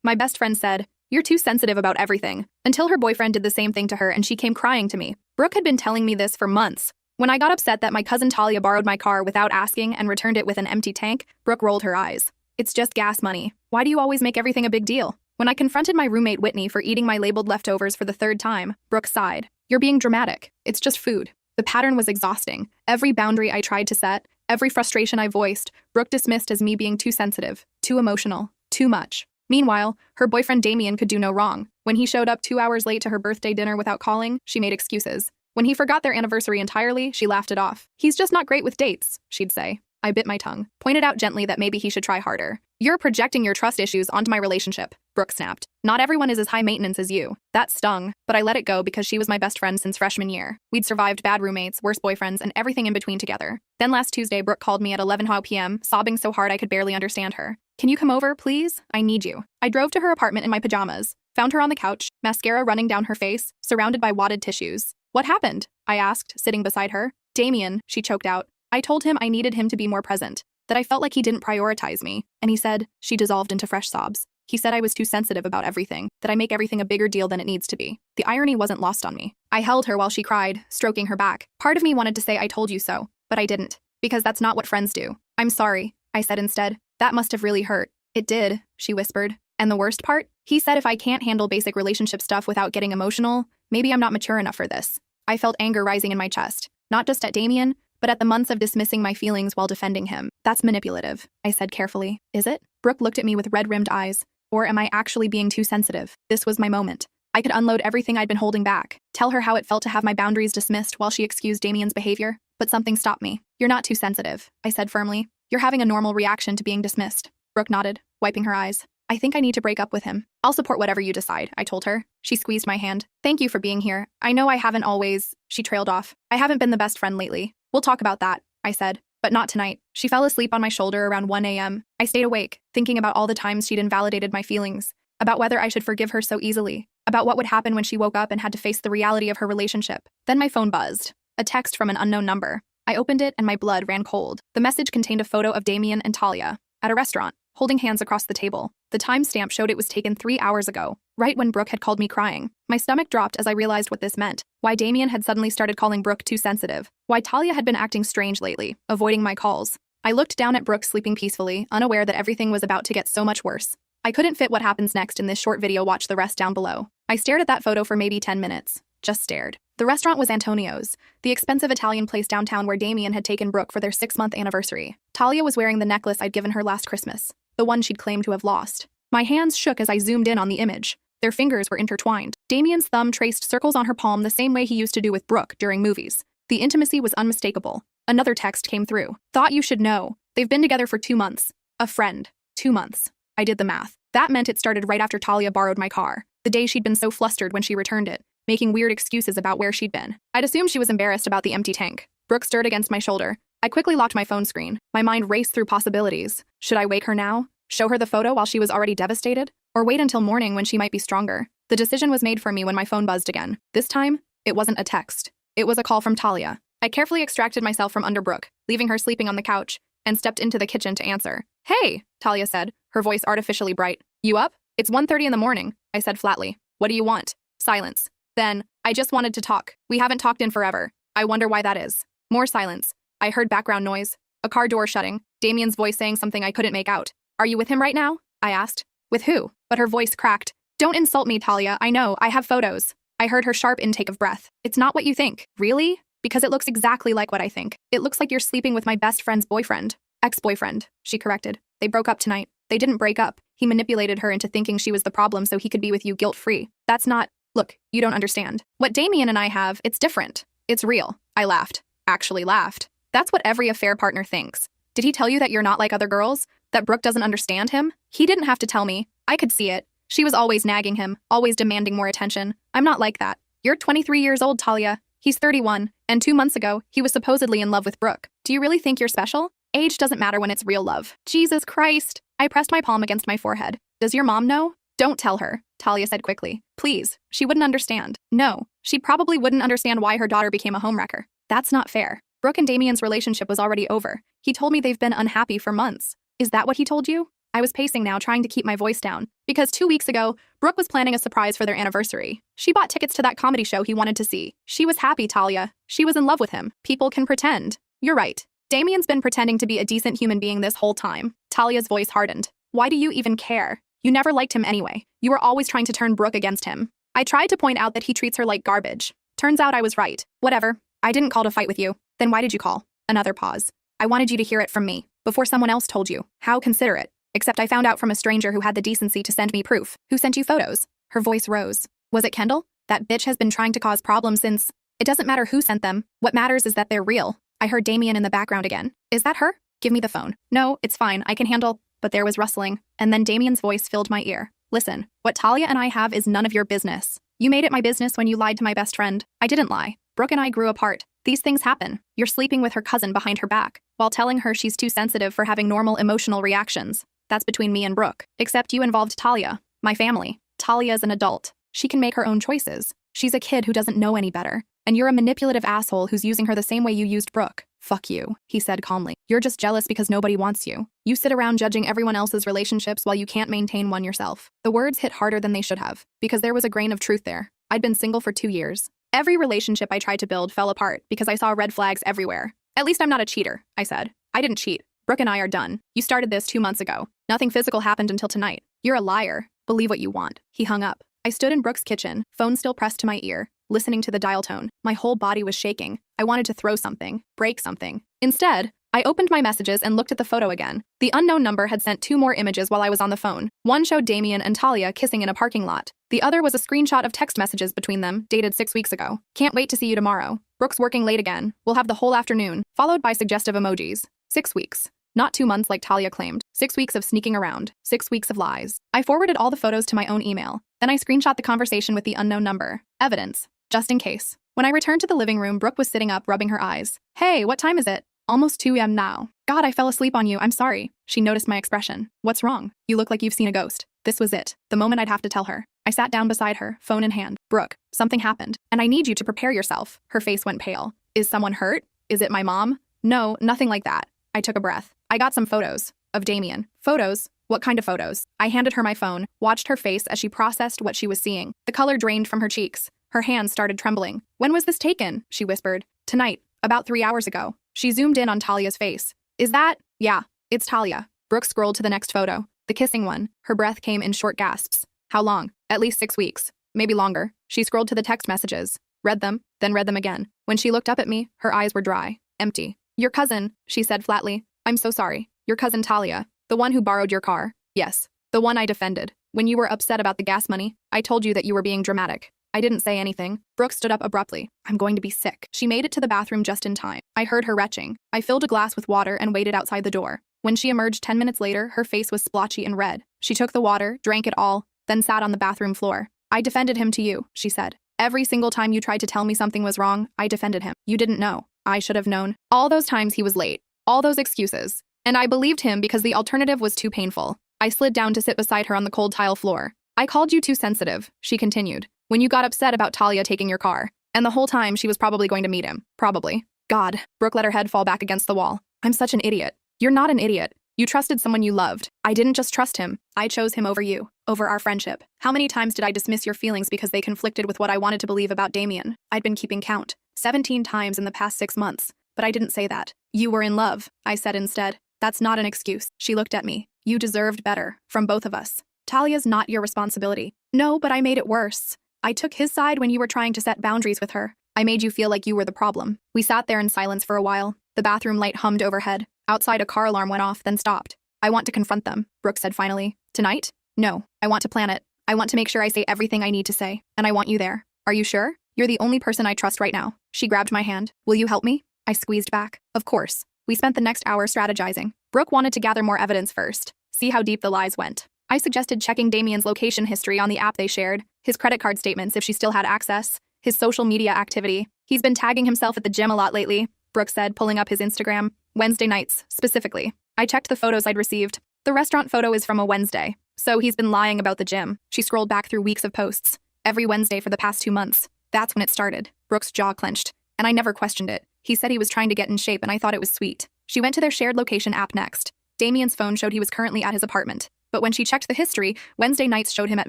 My best friend said, "You're too sensitive about everything," until her boyfriend did the same thing to her and she came crying to me. Brooke had been telling me this for months. When I got upset that my cousin Talia borrowed my car without asking and returned it with an empty tank, Brooke rolled her eyes. "It's just gas money. Why do you always make everything a big deal?" When I confronted my roommate Whitney for eating my labeled leftovers for the third time, Brooke sighed. "You're being dramatic. It's just food." The pattern was exhausting. Every boundary I tried to set, every frustration I voiced, Brooke dismissed as me being too sensitive, too emotional, too much. Meanwhile, her boyfriend Damien could do no wrong. When he showed up 2 hours late to her birthday dinner without calling, she made excuses. When he forgot their anniversary entirely, she laughed it off. "He's just not great with dates," she'd say. I bit my tongue, pointed out gently that maybe he should try harder. "You're projecting your trust issues onto my relationship," Brooke snapped. "Not everyone is as high maintenance as you." That stung, but I let it go because she was my best friend since freshman year. We'd survived bad roommates, worse boyfriends, and everything in between together. Then last Tuesday, Brooke called me at 11 p.m., sobbing so hard I could barely understand her. "Can you come over, please? I need you." I drove to her apartment in my pajamas, found her on the couch, mascara running down her face, surrounded by wadded tissues. "What happened?" I asked, sitting beside her. "Damien," she choked out. "I told him I needed him to be more present, that I felt like he didn't prioritize me, and he said," she dissolved into fresh sobs. "He said I was too sensitive about everything, that I make everything a bigger deal than it needs to be." The irony wasn't lost on me. I held her while she cried, stroking her back. Part of me wanted to say I told you so, but I didn't, because that's not what friends do. "I'm sorry," I said instead. "That must have really hurt." "It did," she whispered. "And the worst part? He said if I can't handle basic relationship stuff without getting emotional, maybe I'm not mature enough for this." I felt anger rising in my chest, not just at Damien, but at the months of dismissing my feelings while defending him. "That's manipulative," I said carefully. "Is it?" Brooke looked at me with red-rimmed eyes. "Or am I actually being too sensitive?" This was my moment. I could unload everything I'd been holding back, tell her how it felt to have my boundaries dismissed while she excused Damien's behavior, but something stopped me. "You're not too sensitive," I said firmly. "You're having a normal reaction to being dismissed." Brooke nodded, wiping her eyes. "I think I need to break up with him." "I'll support whatever you decide," I told her. She squeezed my hand. "Thank you for being here. I know I haven't always," she trailed off. "I haven't been the best friend lately. We'll talk about that," I said. "But not tonight." She fell asleep on my shoulder around 1 a.m. I stayed awake, thinking about all the times she'd invalidated my feelings, about whether I should forgive her so easily, about what would happen when she woke up and had to face the reality of her relationship. Then my phone buzzed. A text from an unknown number. I opened it and my blood ran cold. The message contained a photo of Damien and Talia at a restaurant, holding hands across the table. The timestamp showed it was taken 3 hours ago, right when Brooke had called me crying. My stomach dropped as I realized what this meant. Why Damien had suddenly started calling Brooke too sensitive. Why Talia had been acting strange lately, avoiding my calls. I looked down at Brooke sleeping peacefully, unaware that everything was about to get so much worse. I couldn't fit what happens next in this short video. Watch the rest down below. I stared at that photo for maybe 10 minutes. Just stared. The restaurant was Antonio's, the expensive Italian place downtown where Damien had taken Brooke for their 6-month anniversary. Talia was wearing the necklace I'd given her last Christmas, the one she'd claimed to have lost. My hands shook as I zoomed in on the image. Their fingers were intertwined. Damien's thumb traced circles on her palm the same way he used to do with Brooke during movies. The intimacy was unmistakable. Another text came through. "Thought you should know. They've been together for 2 months. A friend. 2 months. I did the math. That meant it started right after Talia borrowed my car, the day she'd been so flustered when she returned it, making weird excuses about where she'd been. I'd assumed she was embarrassed about the empty tank." Brooke stirred against my shoulder. I quickly locked my phone screen. My mind raced through possibilities. Should I wake her now? Show her the photo while she was already devastated? Or wait until morning when she might be stronger? The decision was made for me when my phone buzzed again. This time, it wasn't a text. It was a call from Talia. I carefully extracted myself from under Brooke, leaving her sleeping on the couch, and stepped into the kitchen to answer. "Hey," Talia said, her voice artificially bright. "You up?" "It's 1:30 in the morning," I said flatly. "What do you want?" Silence. Then, "I just wanted to talk. We haven't talked in forever. I wonder why that is." More silence. I heard background noise. A car door shutting. Damien's voice saying something I couldn't make out. "Are you with him right now?" I asked. "With who?" But her voice cracked. "Don't insult me, Talia. I know. I have photos." I heard her sharp intake of breath. "It's not what you think." "Really?" "Because it looks exactly like what I think. It looks like you're sleeping with my best friend's boyfriend." "Ex-boyfriend," she corrected. "They broke up tonight." "They didn't break up. He manipulated her into thinking she was the problem so he could be with you guilt-free." "That's not—" "Look, you don't understand. What Damien and I have, it's different. It's real." I laughed. Actually laughed. "That's what every affair partner thinks. Did he tell you that you're not like other girls? That Brooke doesn't understand him?" "He didn't have to tell me. I could see it. She was always nagging him, always demanding more attention. I'm not like that. You're 23 years old, Talia. He's 31, and 2 months ago, he was supposedly in love with Brooke. Do you really think you're special? Age doesn't matter when it's real love." "Jesus Christ." I pressed my palm against my forehead. "Does your mom know?" "Don't tell her," Talia said quickly. "Please, she wouldn't understand." "No, she probably wouldn't understand why her daughter became a homewrecker." "That's not fair. Brooke and Damien's relationship was already over. He told me they've been unhappy for months." "Is that what he told you?" I was pacing now, trying to keep my voice down. Because 2 weeks ago, Brooke was planning a surprise for their anniversary. She bought tickets to that comedy show he wanted to see. She was happy, Talia. She was in love with him. People can pretend. You're right. Damien's been pretending to be a decent human being this whole time. Talia's voice hardened. Why do you even care? You never liked him anyway. You were always trying to turn Brooke against him. I tried to point out that he treats her like garbage. Turns out I was right. Whatever. I didn't call to fight with you. Then why did you call? Another pause. I wanted you to hear it from me, before someone else told you. How considerate. Except I found out from a stranger who had the decency to send me proof. Who sent you photos? Her voice rose. Was it Kendall? That bitch has been trying to cause problems since... It doesn't matter who sent them. What matters is that they're real. I heard Damien in the background again. Is that her? Give me the phone. No, it's fine. I can handle... But there was rustling, and then Damien's voice filled my ear. Listen, what Talia and I have is none of your business. You made it my business when you lied to my best friend. I didn't lie. Brooke and I grew apart. These things happen. You're sleeping with her cousin behind her back, while telling her she's too sensitive for having normal emotional reactions. That's between me and Brooke. Except you involved Talia, my family. Talia's an adult. She can make her own choices. She's a kid who doesn't know any better. And you're a manipulative asshole who's using her the same way you used Brooke. Fuck you, he said calmly. You're just jealous because nobody wants you. You sit around judging everyone else's relationships while you can't maintain one yourself. The words hit harder than they should have, because there was a grain of truth there. I'd been single for 2 years. Every relationship I tried to build fell apart because I saw red flags everywhere. At least I'm not a cheater, I said. I didn't cheat. Brooke and I are done. You started this 2 months ago. Nothing physical happened until tonight. You're a liar. Believe what you want. He hung up. I stood in Brooke's kitchen, phone still pressed to my ear, listening to the dial tone. My whole body was shaking. I wanted to throw something, break something. Instead, I opened my messages and looked at the photo again. The unknown number had sent 2 more images while I was on the phone. One showed Damien and Talia kissing in a parking lot. The other was a screenshot of text messages between them, dated 6 weeks ago. Can't wait to see you tomorrow. Brooke's working late again. We'll have the whole afternoon, followed by suggestive emojis. 6 weeks. Not 2 months like Talia claimed. 6 weeks of sneaking around. 6 weeks of lies. I forwarded all the photos to my own email. Then I screenshot the conversation with the unknown number. Evidence. Just in case. When I returned to the living room, Brooke was sitting up, rubbing her eyes. Hey, what time is it? Almost 2 a.m. now. God, I fell asleep on you. I'm sorry. She noticed my expression. What's wrong? You look like you've seen a ghost. This was it. The moment I'd have to tell her. I sat down beside her, phone in hand. Brooke, something happened, and I need you to prepare yourself. Her face went pale. Is someone hurt? Is it my mom? No, nothing like that. I took a breath. I got some photos. Of Damien. Photos? What kind of photos? I handed her my phone, watched her face as she processed what she was seeing. The color drained from her cheeks. Her hands started trembling. When was this taken? She whispered. Tonight. About 3 hours ago. She zoomed in on Talia's face. Is that? Yeah, it's Talia. Brooke scrolled to the next photo. The kissing one. Her breath came in short gasps. How long? At least 6 weeks. Maybe longer. She scrolled to the text messages. Read them, then read them again. When she looked up at me, her eyes were dry. Empty. Your cousin, she said flatly. I'm so sorry. Your cousin Talia. The one who borrowed your car. Yes. The one I defended. When you were upset about the gas money, I told you that you were being dramatic. I didn't say anything. Brooke stood up abruptly. I'm going to be sick. She made it to the bathroom just in time. I heard her retching. I filled a glass with water and waited outside the door. When she emerged 10 minutes later, her face was splotchy and red. She took the water, drank it all, then sat on the bathroom floor. I defended him to you, she said. Every single time you tried to tell me something was wrong, I defended him. You didn't know. I should have known. All those times he was late. All those excuses. And I believed him because the alternative was too painful. I slid down to sit beside her on the cold tile floor. I called you too sensitive, she continued, when you got upset about Talia taking your car. And the whole time she was probably going to meet him. Probably. God. Brooke let her head fall back against the wall. I'm such an idiot. You're not an idiot. You trusted someone you loved. I didn't just trust him. I chose him over you, over our friendship. How many times did I dismiss your feelings because they conflicted with what I wanted to believe about Damien? I'd been keeping count. 17 times in the past 6 months. But I didn't say that. You were in love, I said instead. That's not an excuse. She looked at me. You deserved better, from both of us. Talia's not your responsibility. No, but I made it worse. I took his side when you were trying to set boundaries with her. I made you feel like you were the problem. We sat there in silence for a while. The bathroom light hummed overhead. Outside, a car alarm went off, then stopped. I want to confront them, Brooke said finally. Tonight? No, I want to plan it. I want to make sure I say everything I need to say, and I want you there. Are you sure? You're the only person I trust right now. She grabbed my hand. Will you help me? I squeezed back. Of course. We spent the next hour strategizing. Brooke wanted to gather more evidence first, see how deep the lies went. I suggested checking Damien's location history on the app they shared, his credit card statements if she still had access, his social media activity. He's been tagging himself at the gym a lot lately, Brooke said, pulling up his Instagram. Wednesday nights, specifically. I checked the photos I'd received. The restaurant photo is from a Wednesday, so he's been lying about the gym. She scrolled back through weeks of posts. Every Wednesday for the past 2 months. That's when it started. Brooke's jaw clenched, and I never questioned it. He said he was trying to get in shape, and I thought it was sweet. She went to their shared location app next. Damien's phone showed he was currently at his apartment. But when she checked the history, Wednesday nights showed him at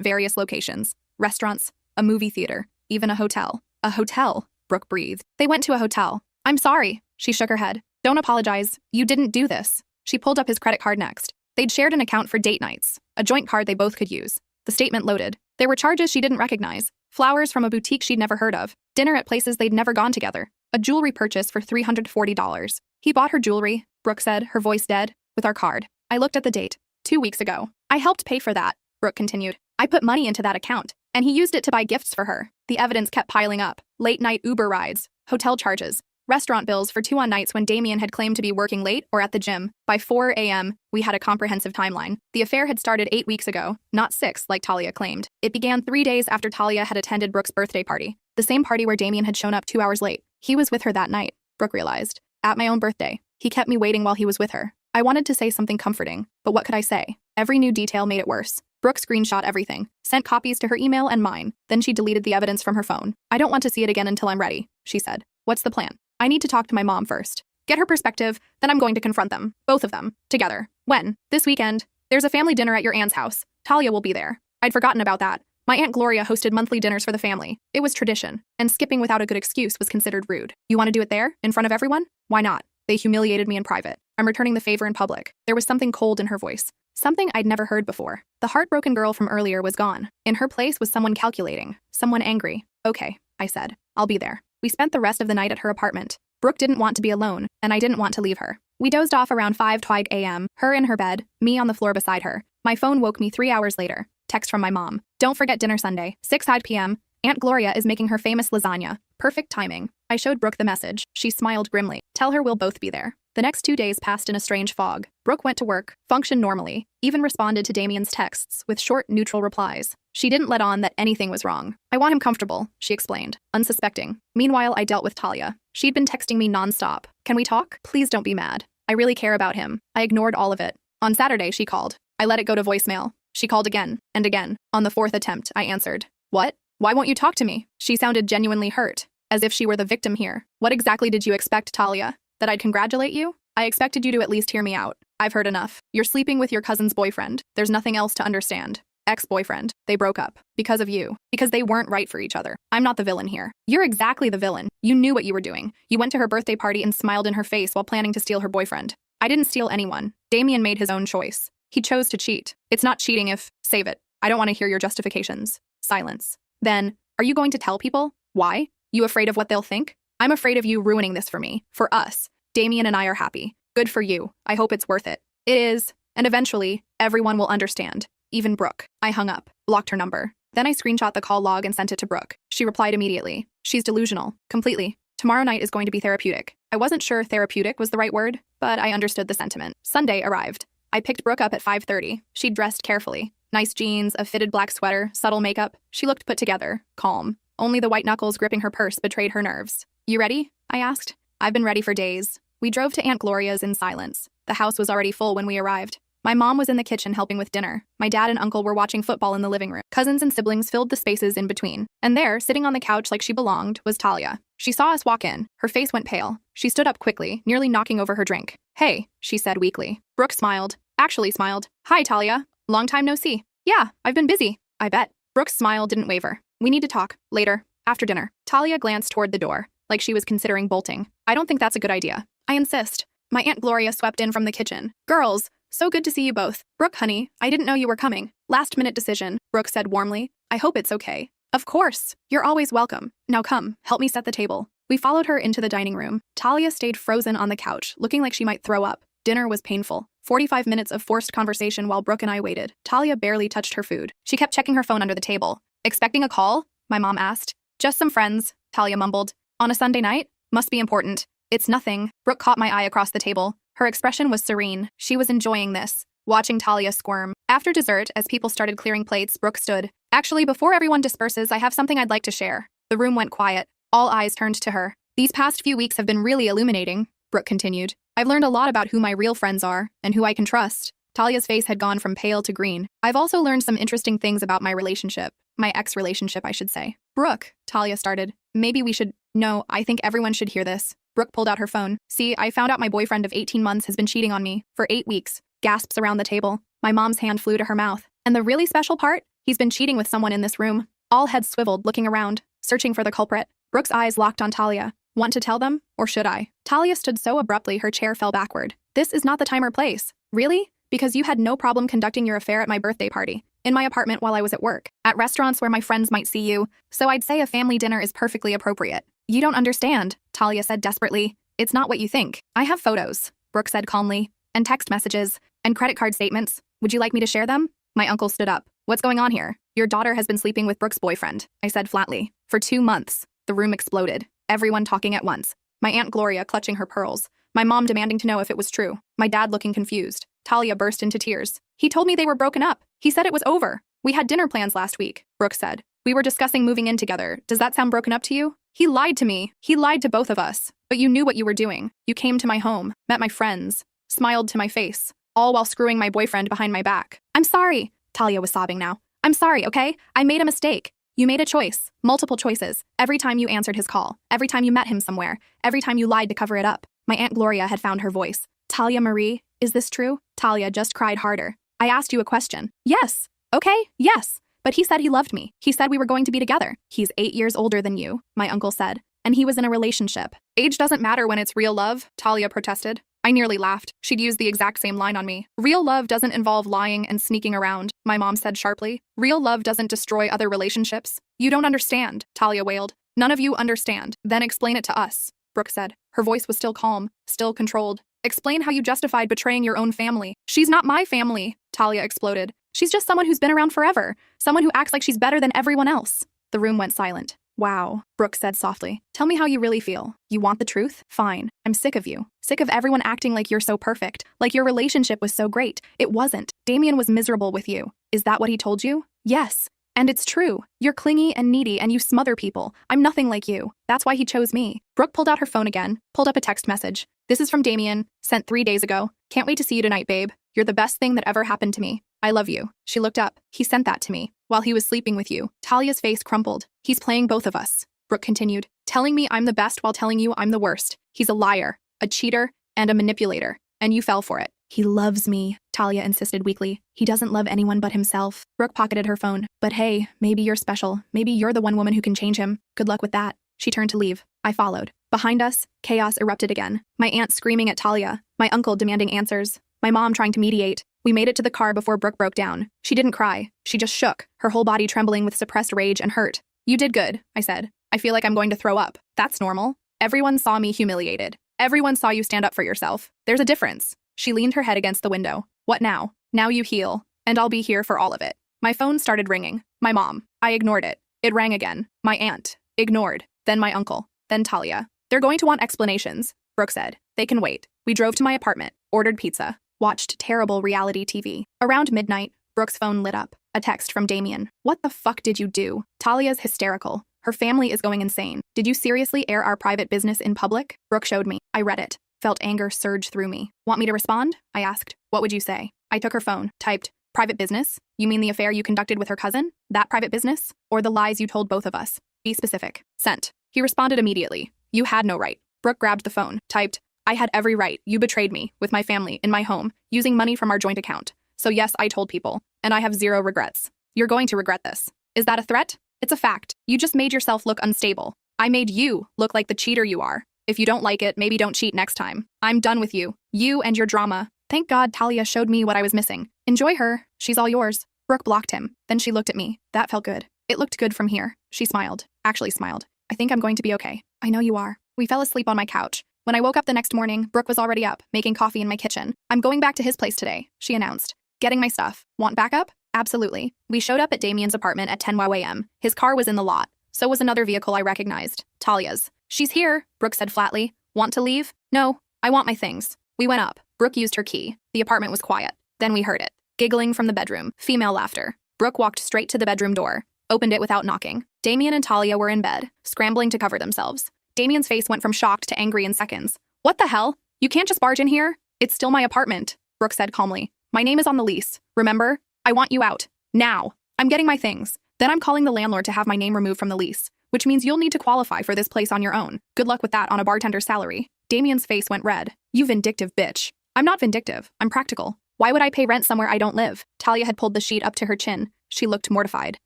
various locations. Restaurants, a movie theater, even a hotel. A hotel, Brooke breathed. They went to a hotel. I'm sorry. She shook her head. Don't apologize. You didn't do this. She pulled up his credit card next. They'd shared an account for date nights, a joint card they both could use. The statement loaded. There were charges she didn't recognize. Flowers from a boutique she'd never heard of. Dinner at places they'd never gone together. A jewelry purchase for $340. He bought her jewelry, Brooke said, her voice dead, with our card. I looked at the date. 2 weeks ago. I helped pay for that, Brooke continued. I put money into that account, and he used it to buy gifts for her. The evidence kept piling up. Late-night Uber rides, hotel charges, restaurant bills for 2 on nights when Damien had claimed to be working late or at the gym. By 4 a.m., we had a comprehensive timeline. The affair had started 8 weeks ago, not 6 like Talia claimed. It began 3 days after Talia had attended Brooke's birthday party, the same party where Damien had shown up 2 hours late. He was with her that night, Brooke realized. At my own birthday. He kept me waiting while he was with her. I wanted to say something comforting, but what could I say? Every new detail made it worse. Brooke screenshot everything, sent copies to her email and mine, then she deleted the evidence from her phone. I don't want to see it again until I'm ready, she said. What's the plan? I need to talk to my mom first. Get her perspective, then I'm going to confront them, both of them, together. When? This weekend. There's a family dinner at your aunt's house. Talia will be there. I'd forgotten about that. My Aunt Gloria hosted monthly dinners for the family. It was tradition, and skipping without a good excuse was considered rude. You want to do it there, in front of everyone? Why not? They humiliated me in private. I'm returning the favor in public. There was something cold in her voice. Something I'd never heard before. The heartbroken girl from earlier was gone. In her place was someone calculating, someone angry. Okay, I said. I'll be there. We spent the rest of the night at her apartment. Brooke didn't want to be alone, and I didn't want to leave her. We dozed off around 5:20 a.m., her in her bed, me on the floor beside her. My phone woke me 3 hours later. Text from my mom. Don't forget dinner Sunday, 6:00 p.m. Aunt Gloria is making her famous lasagna. Perfect timing. I showed Brooke the message. She smiled grimly. Tell her we'll both be there. The next 2 days passed in a strange fog. Brooke went to work, functioned normally, even responded to Damien's texts with short, neutral replies. She didn't let on that anything was wrong. I want him comfortable, she explained, unsuspecting. Meanwhile, I dealt with Talia. She'd been texting me nonstop. Can we talk? Please don't be mad. I really care about him. I ignored all of it. On Saturday, she called. I let it go to voicemail. She called again and again. On the 4th attempt, I answered. What? Why won't you talk to me? She sounded genuinely hurt, as if she were the victim here. What exactly did you expect, Talia? That I'd congratulate you? I expected you to at least hear me out. I've heard enough. You're sleeping with your cousin's boyfriend. There's nothing else to understand. Ex-boyfriend. They broke up. Because of you. Because they weren't right for each other. I'm not the villain here. You're exactly the villain. You knew what you were doing. You went to her birthday party and smiled in her face while planning to steal her boyfriend. I didn't steal anyone. Damien made his own choice. He chose to cheat. It's not cheating if... Save it. I don't want to hear your justifications. Silence. Then, are you going to tell people? Why? You afraid of what they'll think? I'm afraid of you ruining this for me. For us. Damien and I are happy. Good for you. I hope it's worth it. It is. And eventually, everyone will understand. Even Brooke. I hung up. Blocked her number. Then I screenshot the call log and sent it to Brooke. She replied immediately. She's delusional. Completely. Tomorrow night is going to be therapeutic. I wasn't sure therapeutic was the right word, but I understood the sentiment. Sunday arrived. I picked Brooke up at 5:30. She'd dressed carefully. Nice jeans, a fitted black sweater, subtle makeup. She looked put together, calm. Only the white knuckles gripping her purse betrayed her nerves. You ready? I asked. I've been ready for days. We drove to Aunt Gloria's in silence. The house was already full when we arrived. My mom was in the kitchen helping with dinner. My dad and uncle were watching football in the living room. Cousins and siblings filled the spaces in between. And there, sitting on the couch like she belonged, was Talia. She saw us walk in. Her face went pale. She stood up quickly, nearly knocking over her drink. Hey, she said weakly. Brooke smiled. Actually smiled. Hi, Talia. Long time no see. Yeah, I've been busy. I bet. Brooke's smile didn't waver. We need to talk. Later. After dinner. Talia glanced toward the door, like she was considering bolting. I don't think that's a good idea. I insist. My Aunt Gloria swept in from the kitchen. Girls, so good to see you both. Brooke, honey, I didn't know you were coming. Last-minute decision, Brooke said warmly. I hope it's okay. Of course. You're always welcome. Now come, help me set the table. We followed her into the dining room. Talia stayed frozen on the couch, looking like she might throw up. Dinner was painful. 45 minutes of forced conversation while Brooke and I waited. Talia barely touched her food. She kept checking her phone under the table. Expecting a call? My mom asked. Just some friends, Talia mumbled. On a Sunday night? Must be important. It's nothing. Brooke caught my eye across the table. Her expression was serene. She was enjoying this, watching Talia squirm. After dessert, as people started clearing plates, Brooke stood. Actually, before everyone disperses, I have something I'd like to share. The room went quiet. All eyes turned to her. These past few weeks have been really illuminating, Brooke continued. I've learned a lot about who my real friends are and who I can trust. Talia's face had gone from pale to green. I've also learned some interesting things about my relationship. My ex-relationship, I should say. Brooke, Talia started. Maybe we should... No, I think everyone should hear this. Brooke pulled out her phone. See, I found out my boyfriend of 18 months has been cheating on me for 8 weeks. Gasps around the table. My mom's hand flew to her mouth. And the really special part? He's been cheating with someone in this room. All heads swiveled, looking around, searching for the culprit. Brooke's eyes locked on Talia. Want to tell them? Or should I? Talia stood so abruptly her chair fell backward. This is not the time or place. Really? Because you had no problem conducting your affair at my birthday party, in my apartment while I was at work, at restaurants where my friends might see you, so I'd say a family dinner is perfectly appropriate. You don't understand, Talia said desperately. It's not what you think. I have photos, Brooke said calmly, and text messages, and credit card statements. Would you like me to share them? My uncle stood up. What's going on here? Your daughter has been sleeping with Brooke's boyfriend, I said flatly. For 2 months. The room exploded, everyone talking at once. My Aunt Gloria clutching her pearls. My mom demanding to know if it was true. My dad looking confused. Talia burst into tears. He told me they were broken up. He said it was over. We had dinner plans last week, Brooke said. We were discussing moving in together. Does that sound broken up to you? He lied to me. He lied to both of us. But you knew what you were doing. You came to my home, met my friends, smiled to my face, all while screwing my boyfriend behind my back. I'm sorry. Talia was sobbing now. I'm sorry, okay? I made a mistake. You made a choice. Multiple choices. Every time you answered his call. Every time you met him somewhere. Every time you lied to cover it up. My Aunt Gloria had found her voice. Talia Marie, is this true? Talia just cried harder. I asked you a question. Yes. Okay, yes. But he said he loved me. He said we were going to be together. He's 8 years older than you, my uncle said. And he was in a relationship. Age doesn't matter when it's real love, Talia protested. I nearly laughed. She'd used the exact same line on me. Real love doesn't involve lying and sneaking around, my mom said sharply. Real love doesn't destroy other relationships. You don't understand, Talia wailed. None of you understand. Then explain it to us, Brooke said. Her voice was still calm, still controlled. Explain how you justified betraying your own family. She's not my family, Talia exploded. She's just someone who's been around forever. Someone who acts like she's better than everyone else. The room went silent. Wow, Brooke said softly. Tell me how you really feel. You want the truth? Fine. I'm sick of you. Sick of everyone acting like you're so perfect. Like your relationship was so great. It wasn't. Damien was miserable with you. Is that what he told you? Yes. And it's true. You're clingy and needy and you smother people. I'm nothing like you. That's why he chose me. Brooke pulled out her phone again, pulled up a text message. This is from Damien, sent 3 days ago. Can't wait to see you tonight, babe. You're the best thing that ever happened to me. I love you. She looked up. He sent that to me while he was sleeping with you. Talia's face crumpled. He's playing both of us. Brooke continued, telling me I'm the best while telling you I'm the worst. He's a liar, a cheater, and a manipulator. And you fell for it. He loves me, Talia insisted weakly. He doesn't love anyone but himself. Brooke pocketed her phone. But hey, maybe you're special. Maybe you're the one woman who can change him. Good luck with that. She turned to leave. I followed. Behind us, chaos erupted again. My aunt screaming at Talia. My uncle demanding answers. My mom trying to mediate. We made it to the car before Brooke broke down. She didn't cry. She just shook, her whole body trembling with suppressed rage and hurt. You did good, I said. I feel like I'm going to throw up. That's normal. Everyone saw me humiliated. Everyone saw you stand up for yourself. There's a difference. She leaned her head against the window. What now? Now you heal, and I'll be here for all of it. My phone started ringing. My mom. I ignored it. It rang again. My aunt. Ignored. Then my uncle. Then Talia. They're going to want explanations, Brooke said. They can wait. We drove to my apartment, ordered pizza, watched terrible reality TV. Around midnight, Brooke's phone lit up. A text from Damien. What the fuck did you do? Talia's hysterical. Her family is going insane. Did you seriously air our private business in public? Brooke showed me. I read it. Felt anger surge through me. Want me to respond? I asked. What would you say? I took her phone, typed, private business? You mean the affair you conducted with her cousin? That private business? Or the lies you told both of us? Be specific. Sent. He responded immediately. You had no right. Brooke grabbed the phone, typed, I had every right. You betrayed me, with my family, in my home, using money from our joint account. So yes, I told people, and I have zero regrets. You're going to regret this. Is that a threat? It's a fact. You just made yourself look unstable. I made you look like the cheater you are. If you don't like it, maybe don't cheat next time. I'm done with you. You and your drama. Thank God Talia showed me what I was missing. Enjoy her. She's all yours. Brooke blocked him. Then she looked at me. That felt good. It looked good from here. She smiled. Actually smiled. I think I'm going to be okay. I know you are. We fell asleep on my couch. When I woke up the next morning, Brooke was already up, making coffee in my kitchen. I'm going back to his place today, she announced. Getting my stuff. Want backup? Absolutely. We showed up at Damien's apartment at 10 a.m. His car was in the lot. So was another vehicle I recognized. Talia's. She's here, Brooke said flatly. Want to leave? No, I want my things. We went up. Brooke used her key. The apartment was quiet. Then we heard it. Giggling from the bedroom. Female laughter. Brooke walked straight to the bedroom door. Opened it without knocking. Damien and Talia were in bed, scrambling to cover themselves. Damien's face went from shocked to angry in seconds. What the hell? You can't just barge in here? It's still my apartment, Brooke said calmly. My name is on the lease. Remember? I want you out. Now. I'm getting my things. Then I'm calling the landlord to have my name removed from the lease, which means you'll need to qualify for this place on your own. Good luck with that on a bartender's salary. Damien's face went red. You vindictive bitch. I'm not vindictive. I'm practical. Why would I pay rent somewhere I don't live? Talia had pulled the sheet up to her chin. She looked mortified.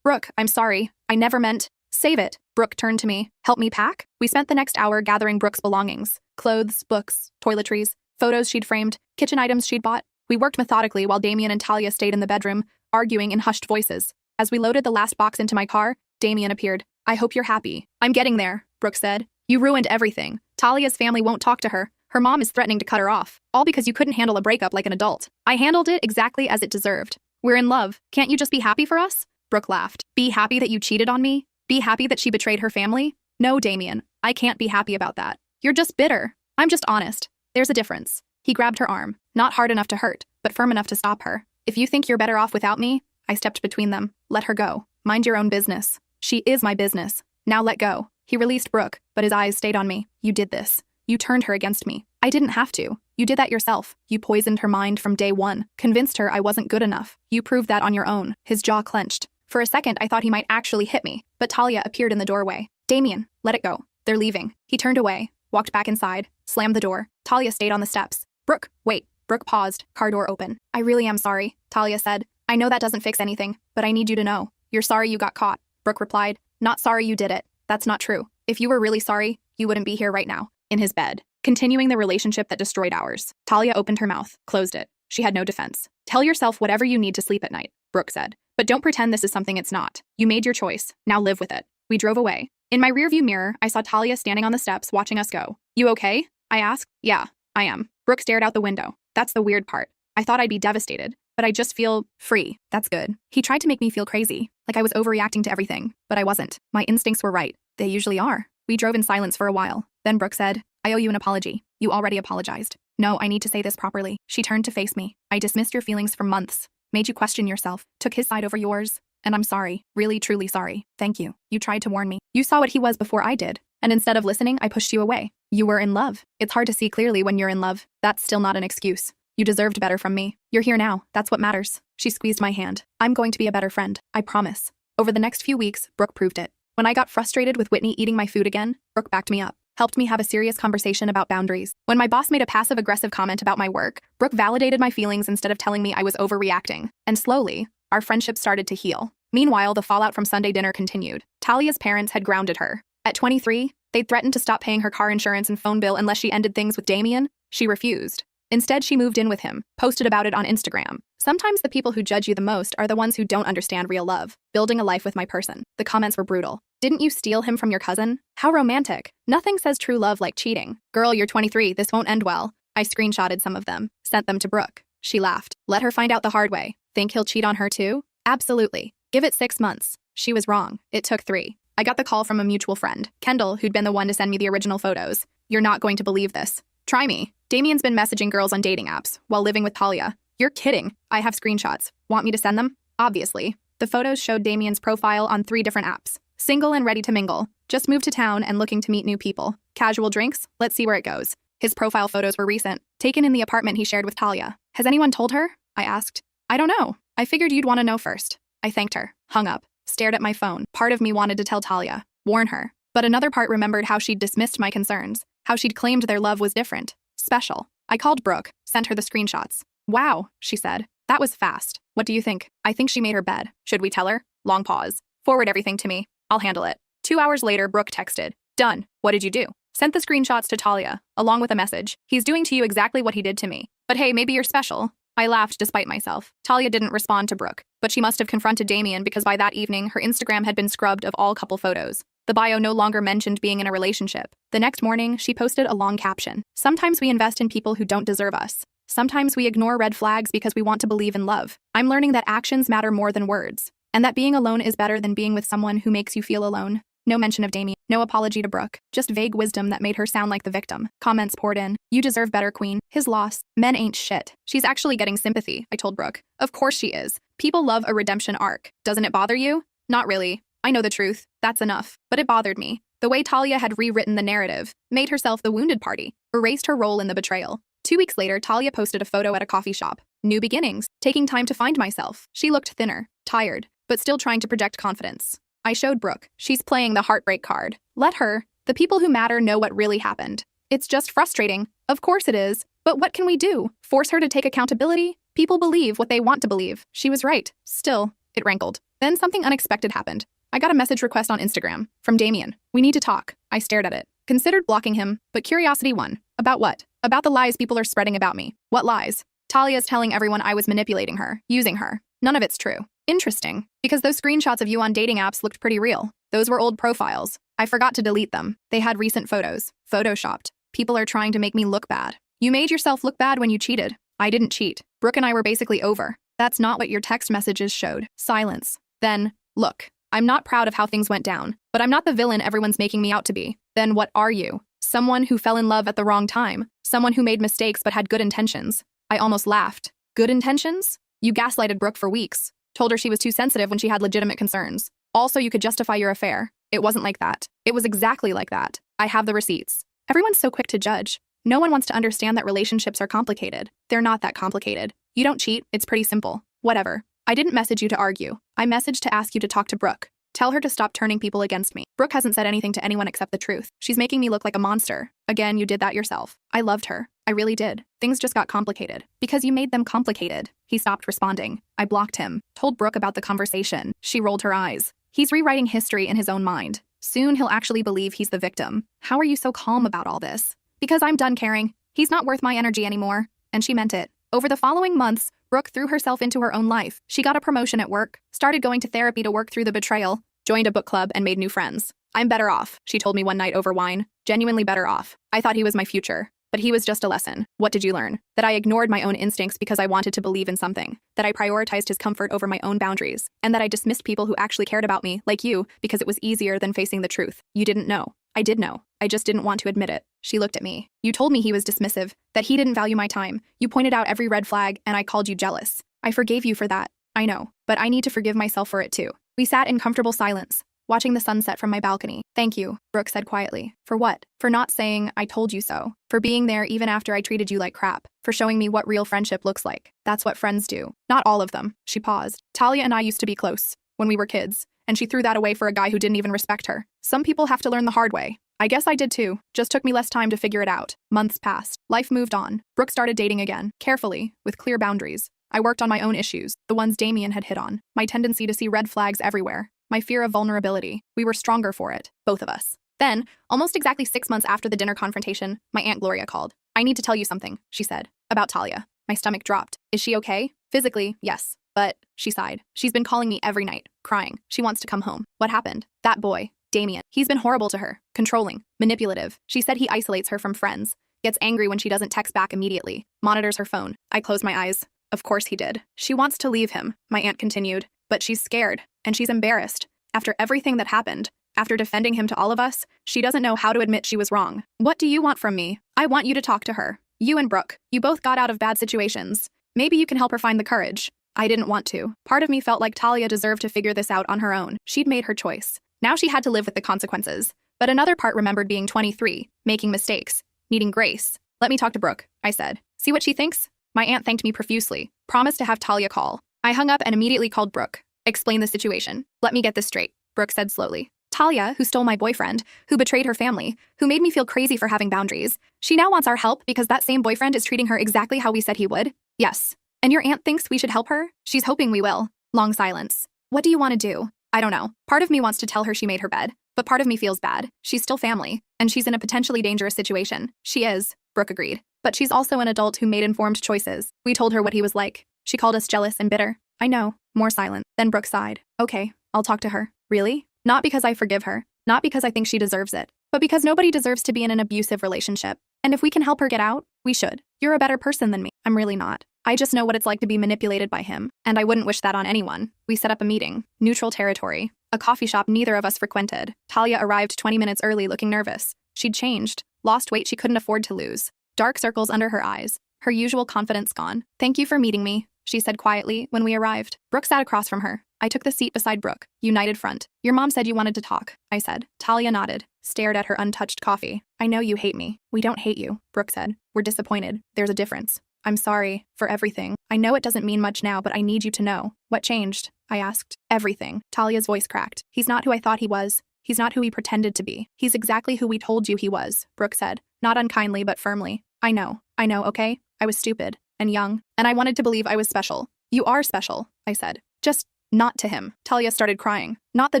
Brooke, I'm sorry. I never meant. Save it. Brooke turned to me. Help me pack? We spent the next hour gathering Brooke's belongings. Clothes, books, toiletries, photos she'd framed, kitchen items she'd bought. We worked methodically while Damien and Talia stayed in the bedroom, arguing in hushed voices. As we loaded the last box into my car, Damien appeared. I hope you're happy. I'm getting there, Brooke said. You ruined everything. Talia's family won't talk to her. Her mom is threatening to cut her off. All because you couldn't handle a breakup like an adult. I handled it exactly as it deserved. We're in love. Can't you just be happy for us? Brooke laughed. Be happy that you cheated on me? Be happy that she betrayed her family? No, Damien. I can't be happy about that. You're just bitter. I'm just honest. There's a difference. He grabbed her arm. Not hard enough to hurt, but firm enough to stop her. If you think you're better off without me, I stepped between them. Let her go. Mind your own business. She is my business. Now let go. He released Brooke, but his eyes stayed on me. You did this. You turned her against me. I didn't have to. You did that yourself. You poisoned her mind from day one. Convinced her I wasn't good enough. You proved that on your own. His jaw clenched. For a second, I thought he might actually hit me, but Talia appeared in the doorway. Damien, let it go. They're leaving. He turned away, walked back inside, slammed the door. Talia stayed on the steps. Brooke, wait. Brooke paused, car door open. I really am sorry, Talia said. I know that doesn't fix anything, but I need you to know. You're sorry you got caught. Brooke replied. Not sorry you did it. That's not true. If you were really sorry, you wouldn't be here right now, in his bed, continuing the relationship that destroyed ours. Talia opened her mouth, closed it. She had no defense. Tell yourself whatever you need to sleep at night, Brooke said. But don't pretend this is something it's not. You made your choice. Now live with it. We drove away. In my rearview mirror, I saw Talia standing on the steps watching us go. You okay? I asked. Yeah, I am. Brooke stared out the window. That's the weird part. I thought I'd be devastated, but I just feel free. That's good. He tried to make me feel crazy, like I was overreacting to everything, but I wasn't. My instincts were right. They usually are. We drove in silence for a while. Then Brooke said, I owe you an apology. You already apologized. No, I need to say this properly. She turned to face me. I dismissed your feelings for months. Made you question yourself. Took his side over yours. And I'm sorry. Really, truly sorry. Thank you. You tried to warn me. You saw what he was before I did. And instead of listening, I pushed you away. You were in love. It's hard to see clearly when you're in love. That's still not an excuse. You deserved better from me. You're here now. That's what matters. She squeezed my hand. I'm going to be a better friend. I promise. Over the next few weeks, Brooke proved it. When I got frustrated with Whitney eating my food again, Brooke backed me up. Helped me have a serious conversation about boundaries. When my boss made a passive-aggressive comment about my work, Brooke validated my feelings instead of telling me I was overreacting. And slowly, our friendship started to heal. Meanwhile, the fallout from Sunday dinner continued. Talia's parents had grounded her. At 23, they'd threatened to stop paying her car insurance and phone bill unless she ended things with Damien. She refused. Instead, she moved in with him, posted about it on Instagram. Sometimes the people who judge you the most are the ones who don't understand real love. Building a life with my person. The comments were brutal. Didn't you steal him from your cousin? How romantic. Nothing says true love like cheating. Girl, you're 23. This won't end well. I screenshotted some of them, sent them to Brooke. She laughed. Let her find out the hard way. Think he'll cheat on her too? Absolutely. Give it 6 months. She was wrong. It took 3. I got the call from a mutual friend, Kendall, who'd been the one to send me the original photos. You're not going to believe this. Try me. Damien's been messaging girls on dating apps while living with Talia. You're kidding. I have screenshots. Want me to send them? Obviously. The photos showed Damien's profile on 3 different apps. Single and ready to mingle. Just moved to town and looking to meet new people. Casual drinks? Let's see where it goes. His profile photos were recent, taken in the apartment he shared with Talia. Has anyone told her? I asked. I don't know. I figured you'd want to know first. I thanked her, hung up, stared at my phone. Part of me wanted to tell Talia, warn her. But another part remembered how she'd dismissed my concerns, how she'd claimed their love was different, special. I called Brooke, sent her the screenshots. Wow, she said. That was fast. What do you think? I think she made her bed. Should we tell her? Long pause. Forward everything to me. I'll handle it. 2 hours later, Brooke texted. Done. What did you do? Sent the screenshots to Talia, along with a message. He's doing to you exactly what he did to me. But hey, maybe you're special. I laughed despite myself. Talia didn't respond to Brooke, but she must have confronted Damien because by that evening, her Instagram had been scrubbed of all couple photos. The bio no longer mentioned being in a relationship. The next morning, she posted a long caption. Sometimes we invest in people who don't deserve us. Sometimes we ignore red flags because we want to believe in love. I'm learning that actions matter more than words, and that being alone is better than being with someone who makes you feel alone. No mention of Damien, no apology to Brooke, just vague wisdom that made her sound like the victim. Comments poured in. You deserve better, queen. His loss. Men ain't shit. She's actually getting sympathy, I told Brooke. Of course she is. People love a redemption arc. Doesn't it bother you? Not really. I know the truth. That's enough. But it bothered me. The way Talia had rewritten the narrative, made herself the wounded party, erased her role in the betrayal. 2 weeks later, Talia posted a photo at a coffee shop. New beginnings. Taking time to find myself. She looked thinner, tired, but still trying to project confidence. I showed Brooke. She's playing the heartbreak card. Let her. The people who matter know what really happened. It's just frustrating. Of course it is. But what can we do? Force her to take accountability? People believe what they want to believe. She was right. Still, it rankled. Then something unexpected happened. I got a message request on Instagram from Damien. We need to talk. I stared at it. Considered blocking him, but curiosity won. About what? About the lies people are spreading about me. What lies? Talia's telling everyone I was manipulating her, using her. None of it's true. Interesting, because those screenshots of you on dating apps looked pretty real. Those were old profiles. I forgot to delete them. They had recent photos. Photoshopped. People are trying to make me look bad. You made yourself look bad when you cheated. I didn't cheat. Brooke and I were basically over. That's not what your text messages showed. Silence. Then, look. I'm not proud of how things went down, but I'm not the villain everyone's making me out to be. Then what are you? Someone who fell in love at the wrong time. Someone who made mistakes but had good intentions. I almost laughed. Good intentions? You gaslighted Brooke for weeks. Told her she was too sensitive when she had legitimate concerns. Also, you could justify your affair. It wasn't like that. It was exactly like that. I have the receipts. Everyone's so quick to judge. No one wants to understand that relationships are complicated. They're not that complicated. You don't cheat. It's pretty simple. Whatever. I didn't message you to argue. I messaged to ask you to talk to Brooke. Tell her to stop turning people against me. Brooke hasn't said anything to anyone except the truth. She's making me look like a monster. Again, you did that yourself. I loved her. I really did. Things just got complicated. Because you made them complicated. He stopped responding. I blocked him. Told Brooke about the conversation. She rolled her eyes. He's rewriting history in his own mind. Soon he'll actually believe he's the victim. How are you so calm about all this? Because I'm done caring. He's not worth my energy anymore. And she meant it. Over the following months, Brooke threw herself into her own life. She got a promotion at work, started going to therapy to work through the betrayal, joined a book club, and made new friends. I'm better off, she told me one night over wine. Genuinely better off. I thought he was my future. But he was just a lesson. What did you learn? That I ignored my own instincts because I wanted to believe in something. That I prioritized his comfort over my own boundaries. And that I dismissed people who actually cared about me, like you, because it was easier than facing the truth. You didn't know. I did know. I just didn't want to admit it. She looked at me. You told me he was dismissive, that he didn't value my time. You pointed out every red flag, and I called you jealous. I forgave you for that. I know, but I need to forgive myself for it too. We sat in comfortable silence, watching the sunset from my balcony. Thank you, Brooke said quietly. For what? For not saying, I told you so. For being there even after I treated you like crap. For showing me what real friendship looks like. That's what friends do. Not all of them. She paused. Talia and I used to be close, when we were kids, and she threw that away for a guy who didn't even respect her. Some people have to learn the hard way. I guess I did too. Just took me less time to figure it out. Months passed. Life moved on. Brooke started dating again, carefully, with clear boundaries. I worked on my own issues, the ones Damien had hit on. My tendency to see red flags everywhere. My fear of vulnerability. We were stronger for it, both of us. Then, almost exactly 6 months after the dinner confrontation, my Aunt Gloria called. I need to tell you something, she said, about Talia. My stomach dropped. Is she okay? Physically, yes. But, she sighed. She's been calling me every night, crying. She wants to come home. What happened? That boy, Damien. He's been horrible to her. Controlling. Manipulative. She said he isolates her from friends. Gets angry when she doesn't text back immediately. Monitors her phone. I closed my eyes. Of course he did. She wants to leave him, my aunt continued. But she's scared. And she's embarrassed. After everything that happened, after defending him to all of us, she doesn't know how to admit she was wrong. What do you want from me? I want you to talk to her. You and Brooke. You both got out of bad situations. Maybe you can help her find the courage. I didn't want to. Part of me felt like Talia deserved to figure this out on her own. She'd made her choice. Now she had to live with the consequences. But another part remembered being 23, making mistakes, needing grace. Let me talk to Brooke, I said. See what she thinks? My aunt thanked me profusely, promised to have Talia call. I hung up and immediately called Brooke. Explained the situation. Let me get this straight, Brooke said slowly. Talia, who stole my boyfriend, who betrayed her family, who made me feel crazy for having boundaries, she now wants our help because that same boyfriend is treating her exactly how we said he would? Yes. And your aunt thinks we should help her? She's hoping we will. Long silence. What do you want to do? I don't know. Part of me wants to tell her she made her bed, but part of me feels bad. She's still family, and she's in a potentially dangerous situation. She is, Brooke agreed. But she's also an adult who made informed choices. We told her what he was like. She called us jealous and bitter. I know. More silent. Then Brooke sighed. Okay, I'll talk to her. Really? Not because I forgive her. Not because I think she deserves it. But because nobody deserves to be in an abusive relationship. And if we can help her get out, we should. You're a better person than me. I'm really not. I just know what it's like to be manipulated by him, and I wouldn't wish that on anyone. We set up a meeting. Neutral territory. A coffee shop neither of us frequented. Talia arrived 20 minutes early looking nervous. She'd changed. Lost weight she couldn't afford to lose. Dark circles under her eyes. Her usual confidence gone. Thank you for meeting me, she said quietly when we arrived. Brooke sat across from her. I took the seat beside Brooke. United front. Your mom said you wanted to talk, I said. Talia nodded. Stared at her untouched coffee. I know you hate me. We don't hate you, Brooke said. We're disappointed. There's a difference. I'm sorry for everything. I know it doesn't mean much now, but I need you to know. What changed? I asked. Everything. Talia's voice cracked. He's not who I thought he was. He's not who he pretended to be. He's exactly who we told you he was, Brooke said. Not unkindly, but firmly. I know, okay? I was stupid. and young, and I wanted to believe I was special. You are special, I said. Just not to him. Talia started crying. Not the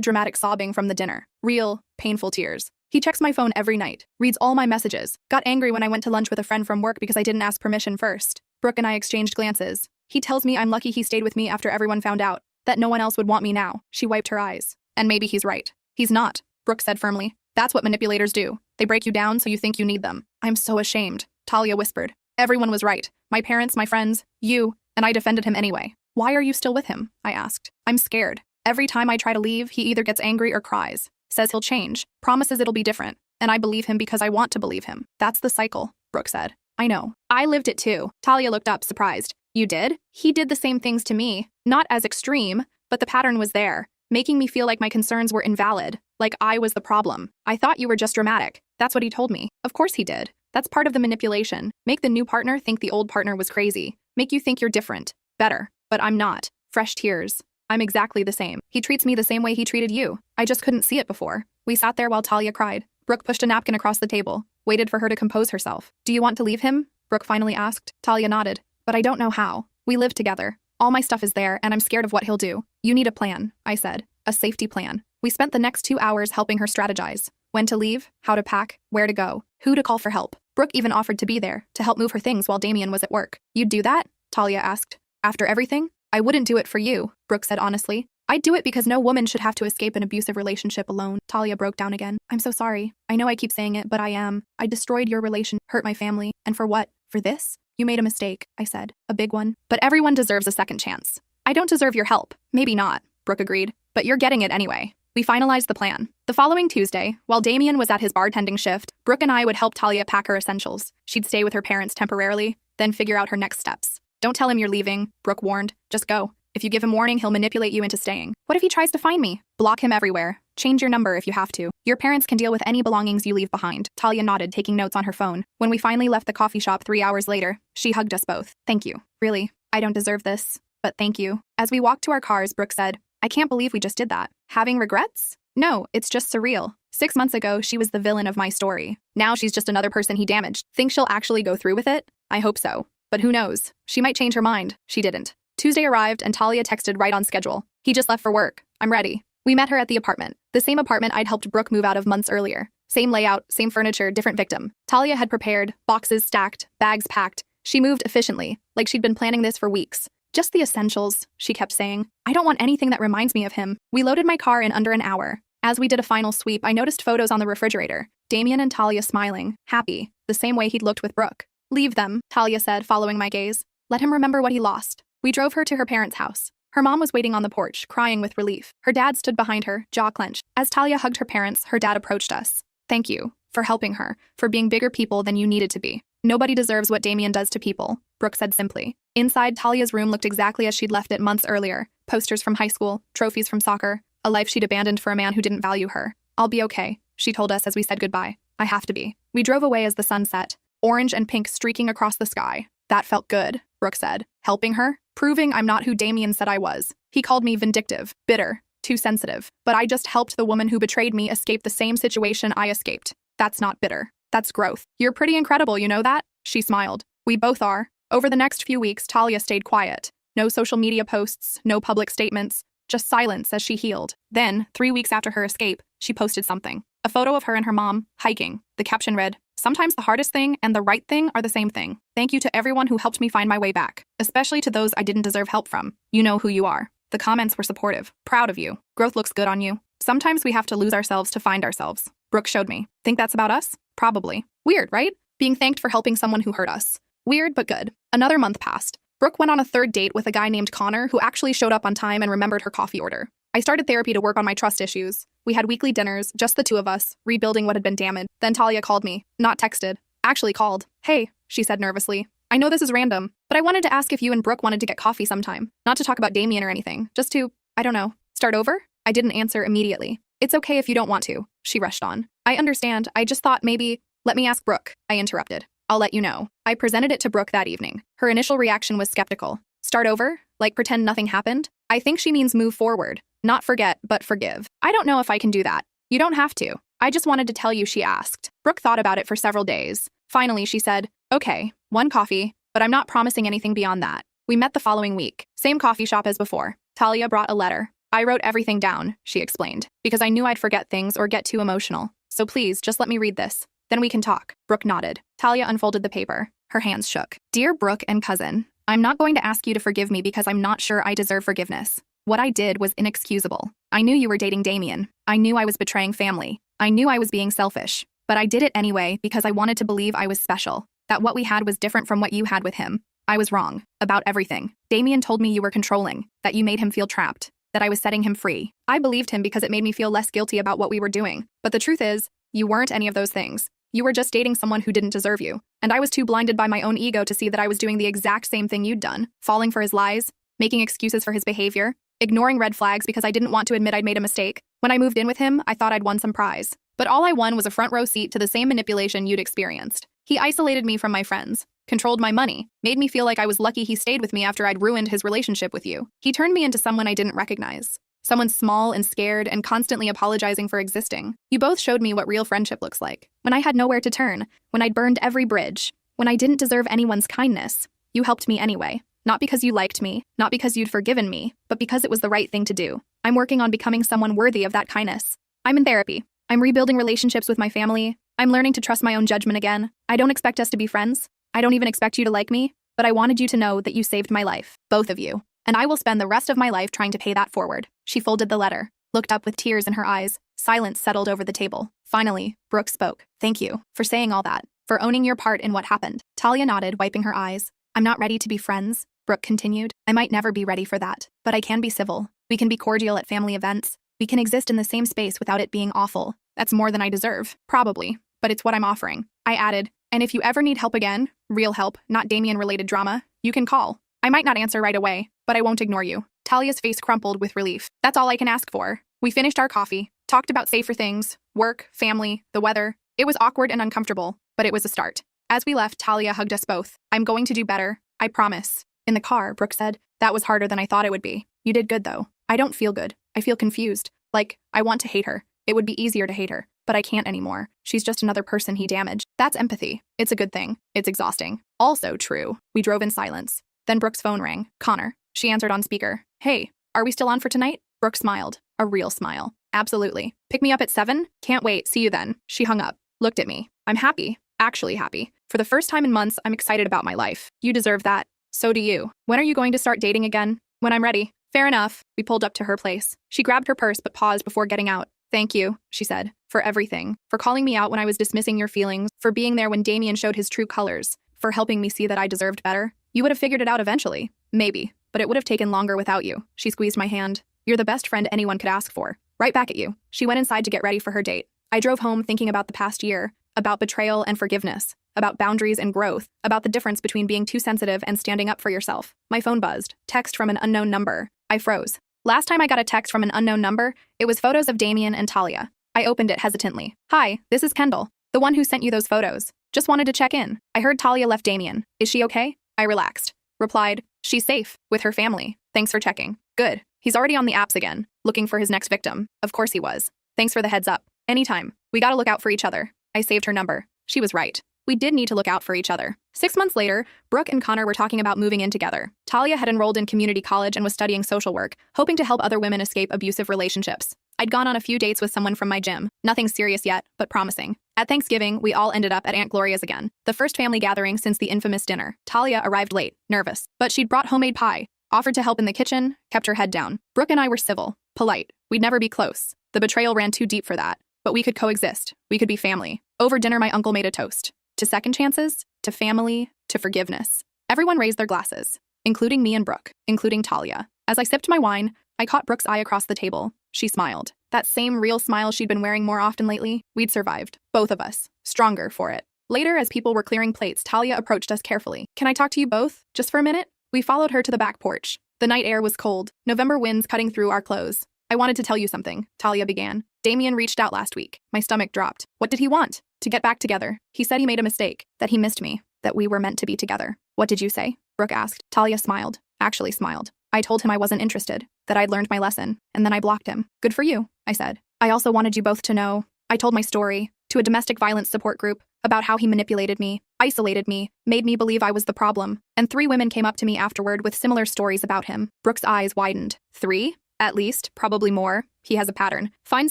dramatic sobbing from the dinner. Real, painful tears. He checks my phone every night, reads all my messages, got angry when I went to lunch with a friend from work because I didn't ask permission first. Brooke and I exchanged glances. He tells me I'm lucky he stayed with me after everyone found out, that no one else would want me now. She wiped her eyes. And maybe he's right. He's not, Brooke said firmly. That's what manipulators do. They break you down so you think you need them. I'm so ashamed, Talia whispered. Everyone was right. My parents, my friends, you, and I defended him anyway. Why are you still with him? I asked. I'm scared. Every time I try to leave, he either gets angry or cries. Says he'll change. Promises it'll be different. And I believe him because I want to believe him. That's the cycle, Brooke said. I know. I lived it too. Talia looked up, surprised. You did? He did the same things to me. Not as extreme, but the pattern was there, making me feel like my concerns were invalid, like I was the problem. I thought you were just dramatic. That's what he told me. Of course he did. That's part of the manipulation. Make the new partner think the old partner was crazy. Make you think you're different. Better. But I'm not. Fresh tears. I'm exactly the same. He treats me the same way he treated you. I just couldn't see it before. We sat there while Talia cried. Brooke pushed a napkin across the table, waited for her to compose herself. Do you want to leave him? Brooke finally asked. Talia nodded. But I don't know how. We live together. All my stuff is there, and I'm scared of what he'll do. You need a plan, I said. A safety plan. We spent the next 2 hours helping her strategize. When to leave, how to pack, where to go, who to call for help. Brooke even offered to be there, to help move her things while Damien was at work. You'd do that? Talia asked. After everything? I wouldn't do it for you, Brooke said honestly. I'd do it because no woman should have to escape an abusive relationship alone. Talia broke down again. I'm so sorry. I know I keep saying it, but I am. I destroyed your relation, hurt my family. And for what? For this? You made a mistake, I said. A big one. But everyone deserves a second chance. I don't deserve your help. Maybe not, Brooke agreed. But you're getting it anyway. We finalized the plan. The following Tuesday, while Damien was at his bartending shift, Brooke and I would help Talia pack her essentials. She'd stay with her parents temporarily, then figure out her next steps. Don't tell him you're leaving, Brooke warned. Just go. If you give him warning, he'll manipulate you into staying. What if he tries to find me? Block him everywhere. Change your number if you have to. Your parents can deal with any belongings you leave behind. Talia nodded, taking notes on her phone. When we finally left the coffee shop 3 hours later, she hugged us both. Thank you. Really, I don't deserve this, but thank you. As we walked to our cars, Brooke said, I can't believe we just did that. Having regrets? No, it's just surreal. 6 months ago, she was the villain of my story. Now she's just another person he damaged. Think she'll actually go through with it? I hope so. But who knows? She might change her mind. She didn't. Tuesday arrived and Talia texted right on schedule. He just left for work. I'm ready. We met her at the apartment. The same apartment I'd helped Brooke move out of months earlier. Same layout, same furniture, different victim. Talia had prepared, boxes stacked, bags packed. She moved efficiently, like she'd been planning this for weeks. Just the essentials, she kept saying. I don't want anything that reminds me of him. We loaded my car in under an hour. As we did a final sweep, I noticed photos on the refrigerator. Damien and Talia smiling, happy, the same way he'd looked with Brooke. Leave them, Talia said, following my gaze. Let him remember what he lost. We drove her to her parents' house. Her mom was waiting on the porch, crying with relief. Her dad stood behind her, jaw clenched. As Talia hugged her parents, her dad approached us. Thank you for helping her, for being bigger people than you needed to be. Nobody deserves what Damien does to people, Brooke said simply. Inside, Talia's room looked exactly as she'd left it months earlier. Posters from high school, trophies from soccer, a life she'd abandoned for a man who didn't value her. I'll be okay, she told us as we said goodbye. I have to be. We drove away as the sun set, orange and pink streaking across the sky. That felt good, Brooke said. Helping her? Proving I'm not who Damien said I was. He called me vindictive, bitter, too sensitive. But I just helped the woman who betrayed me escape the same situation I escaped. That's not bitter. That's growth. You're pretty incredible, you know that? She smiled. We both are. Over the next few weeks, Talia stayed quiet. No social media posts, no public statements, just silence as she healed. Then, 3 weeks after her escape, she posted something. A photo of her and her mom, hiking. The caption read, "Sometimes the hardest thing and the right thing are the same thing. Thank you to everyone who helped me find my way back, especially to those I didn't deserve help from. You know who you are." The comments were supportive. Proud of you. Growth looks good on you. Sometimes we have to lose ourselves to find ourselves. Brooke showed me. Think that's about us? Probably. Weird, right? Being thanked for helping someone who hurt us. Weird, but good. Another month passed. Brooke went on a third date with a guy named Connor who actually showed up on time and remembered her coffee order. I started therapy to work on my trust issues. We had weekly dinners, just the two of us, rebuilding what had been damaged. Then Talia called me. Not texted. Actually called. Hey, she said nervously. I know this is random, but I wanted to ask if you and Brooke wanted to get coffee sometime. Not to talk about Damien or anything, just to, I don't know, start over? I didn't answer immediately. It's okay if you don't want to, she rushed on. I understand, I just thought maybe, let me ask Brooke, I interrupted. I'll let you know. I presented it to Brooke that evening. Her initial reaction was skeptical. Start over? Like pretend nothing happened? I think she means move forward. Not forget, but forgive. I don't know if I can do that. You don't have to. I just wanted to tell you she asked. Brooke thought about it for several days. Finally, she said, okay, 1 coffee, but I'm not promising anything beyond that. We met the following week. Same coffee shop as before. Talia brought a letter. I wrote everything down, she explained, because I knew I'd forget things or get too emotional. So please, just let me read this. Then we can talk. Brooke nodded. Talia unfolded the paper. Her hands shook. Dear Brooke and cousin, I'm not going to ask you to forgive me because I'm not sure I deserve forgiveness. What I did was inexcusable. I knew you were dating Damien. I knew I was betraying family. I knew I was being selfish. But I did it anyway because I wanted to believe I was special. That what we had was different from what you had with him. I was wrong. About everything. Damien told me you were controlling. That you made him feel trapped. That I was setting him free. I believed him because it made me feel less guilty about what we were doing. But the truth is, you weren't any of those things. You were just dating someone who didn't deserve you. And I was too blinded by my own ego to see that I was doing the exact same thing you'd done. Falling for his lies, making excuses for his behavior, ignoring red flags because I didn't want to admit I'd made a mistake. When I moved in with him, I thought I'd won some prize. But all I won was a front row seat to the same manipulation you'd experienced. He isolated me from my friends, controlled my money, made me feel like I was lucky he stayed with me after I'd ruined his relationship with you. He turned me into someone I didn't recognize. Someone small and scared and constantly apologizing for existing. You both showed me what real friendship looks like. When I had nowhere to turn, when I'd burned every bridge, when I didn't deserve anyone's kindness, you helped me anyway. Not because you liked me, not because you'd forgiven me, but because it was the right thing to do. I'm working on becoming someone worthy of that kindness. I'm in therapy. I'm rebuilding relationships with my family. I'm learning to trust my own judgment again. I don't expect us to be friends. I don't even expect you to like me, but I wanted you to know that you saved my life, both of you. And I will spend the rest of my life trying to pay that forward. She folded the letter, looked up with tears in her eyes. Silence settled over the table. Finally, Brooke spoke. Thank you for saying all that, for owning your part in what happened. Talia nodded, wiping her eyes. I'm not ready to be friends, Brooke continued. I might never be ready for that, but I can be civil. We can be cordial at family events. We can exist in the same space without it being awful. That's more than I deserve, probably, but it's what I'm offering. I added, and if you ever need help again, real help, not Damien-related drama, you can call. I might not answer right away, but I won't ignore you. Talia's face crumpled with relief. That's all I can ask for. We finished our coffee, talked about safer things, work, family, the weather. It was awkward and uncomfortable, but it was a start. As we left, Talia hugged us both. I'm going to do better, I promise. In the car, Brooke said, that was harder than I thought it would be. You did good, though. I don't feel good. I feel confused. Like, I want to hate her. It would be easier to hate her, but I can't anymore. She's just another person he damaged. That's empathy. It's a good thing. It's exhausting. Also true. We drove in silence. Then Brooke's phone rang. Connor. She answered on speaker. Hey, are we still on for tonight? Brooke smiled. A real smile. Absolutely. Pick me up at 7? Can't wait. See you then. She hung up. Looked at me. I'm happy. Actually happy. For the first time in months, I'm excited about my life. You deserve that. So do you. When are you going to start dating again? When I'm ready. Fair enough. We pulled up to her place. She grabbed her purse but paused before getting out. Thank you, she said, for everything. For calling me out when I was dismissing your feelings, for being there when Damien showed his true colors, for helping me see that I deserved better. You would have figured it out eventually. Maybe. But it would have taken longer without you. She squeezed my hand. You're the best friend anyone could ask for. Right back at you. She went inside to get ready for her date. I drove home thinking about the past year, about betrayal and forgiveness, about boundaries and growth, about the difference between being too sensitive and standing up for yourself. My phone buzzed. Text from an unknown number. I froze. Last time I got a text from an unknown number, it was photos of Damien and Talia. I opened it hesitantly. Hi, this is Kendall, the one who sent you those photos. Just wanted to check in. I heard Talia left Damien. Is she okay? I relaxed. Replied, she's safe, with her family. Thanks for checking. Good. He's already on the apps again, looking for his next victim. Of course he was. Thanks for the heads up. Anytime. We gotta look out for each other. I saved her number. She was right. We did need to look out for each other. 6 months later, Brooke and Connor were talking about moving in together. Talia had enrolled in community college and was studying social work, hoping to help other women escape abusive relationships. I'd gone on a few dates with someone from my gym. Nothing serious yet, but promising. At Thanksgiving, we all ended up at Aunt Gloria's again. The first family gathering since the infamous dinner. Talia arrived late, nervous, but she'd brought homemade pie, offered to help in the kitchen, kept her head down. Brooke and I were civil, polite. We'd never be close. The betrayal ran too deep for that. But we could coexist. We could be family. Over dinner, my uncle made a toast. To second chances, to family, to forgiveness. Everyone raised their glasses, including me and Brooke, including Talia. As I sipped my wine, I caught Brooke's eye across the table. She smiled. That same real smile she'd been wearing more often lately. We'd survived. Both of us. Stronger for it. Later, as people were clearing plates, Talia approached us carefully. Can I talk to you both? Just for a minute? We followed her to the back porch. The night air was cold, November winds cutting through our clothes. I wanted to tell you something, Talia began. Damien reached out last week. My stomach dropped. What did he want? To get back together. He said he made a mistake, that he missed me, that we were meant to be together. What did you say? Brooke asked. Talia smiled. Actually smiled. I told him I wasn't interested, that I'd learned my lesson, and then I blocked him. Good for you, I said. I also wanted you both to know. I told my story to a domestic violence support group, about how he manipulated me, isolated me, made me believe I was the problem. And 3 women came up to me afterward with similar stories about him. Brooke's eyes widened. 3? At least, probably more. He has a pattern. Find